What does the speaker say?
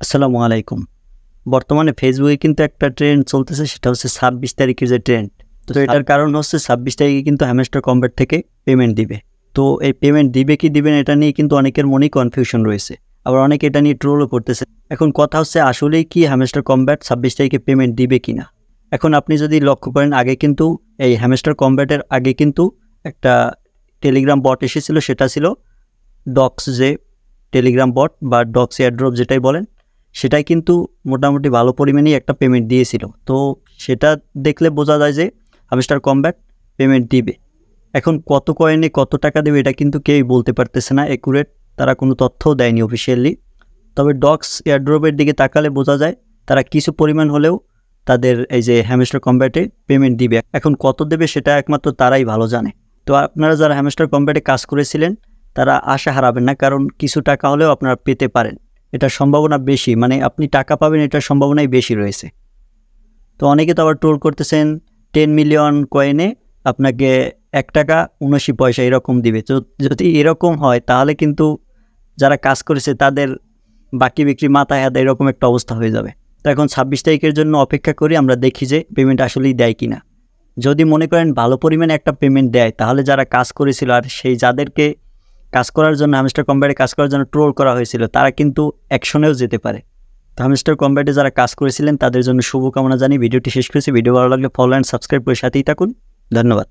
আসসালামু আলাইকুম। বর্তমানে ফেসবুকে কিন্তু একটা ট্রেন্ড চলতেছে, সেটা হচ্ছে ২৬ তারিখের যে ট্রেন্ড। তো এটার কারণ হচ্ছে ২৬ তারিখে কিন্তু হ্যামস্টার কম্ব্যাট থেকে পেমেন্ট দিবে। তো এই পেমেন্ট দিবে কি দিবে না এটা নিয়ে কিন্তু অনেকের মনেই কনফিউশন রয়েছে। আবার অনেকে এটা নিয়ে ট্রোলও করতেছে। এখন কথা হচ্ছে আসলেই কি হ্যামস্টার কম্ব্যাট ২৬ তারিখে পেমেন্ট দিবে কিনা। এখন আপনি যদি লক্ষ্য করেন, আগে কিন্তু এই হ্যামস্টার কম্ব্যাটের আগে কিন্তু একটা টেলিগ্রাম বট এসেছিল, সেটা ছিল ডক্স, যে টেলিগ্রাম বট বা ডক্স এয়ারড্রপ যেটাই বলেন, সেটাই কিন্তু মোটামুটি ভালো পরিমাণেই একটা পেমেন্ট দিয়েছিল। তো সেটা দেখলে বোঝা যায় যে হ্যামস্টার কম্ব্যাট পেমেন্ট দিবে। এখন কত কয়েনে কত টাকা দেবে এটা কিন্তু কেউই বলতে পারতেছে না, অ্যাকুরেট তারা কোনো তথ্যও দেয়নি অফিসিয়ালি। তবে ডক্স এয়ারড্রপের দিকে তাকালে বোঝা যায় তারা কিছু পরিমাণ হলেও তাদের এই যে হ্যামস্টার কম্ব্যাটে পেমেন্ট দিবে। এখন কত দেবে সেটা একমাত্র তারাই ভালো জানে। তো আপনারা যারা হ্যামস্টার কম্ব্যাটে কাজ করেছিলেন তারা আশা হারাবেন না, কারণ কিছু টাকা হলেও আপনারা পেতে পারেন। এটার সম্ভাবনা বেশি, মানে আপনি টাকা পাবেন এটার সম্ভাবনাই বেশি রয়েছে। তো অনেকে তো আবার ট্রোল করতেছেন 10 মিলিয়ন কয়েনে আপনাকে 1 টাকা 79 পয়সা এরকম দিবে। তো যদি এরকম হয় তাহলে কিন্তু যারা কাজ করেছে তাদের বাকি বিক্রি মাথায় হাত এরকম একটা অবস্থা হয়ে যাবে। তো এখন ২৬ তারিখের জন্য অপেক্ষা করি, আমরা দেখি যে পেমেন্ট আসলেই দেয় কিনা। যদি মনে করেন ভালো পরিমাণে একটা পেমেন্ট দেয় তাহলে যারা কাজ করেছিল আর সেই যাদেরকে কাজ করার জন্য হ্যামস্টার কম্ব্যাটে কাজ করার জন্য ট্রোল করা হয়েছিল তারা কিন্তু অ্যাকশনেও যেতে পারে। তো হ্যামস্টার কম্ব্যাটে যারা কাজ করেছিলেন তাদের জন্য শুভকামনা জানিয়ে ভিডিওটি শেষ করেছি। ভিডিও ভালো লাগলে ফলো অ্যান্ড সাবস্ক্রাইব করে সাথেই থাকুন। ধন্যবাদ।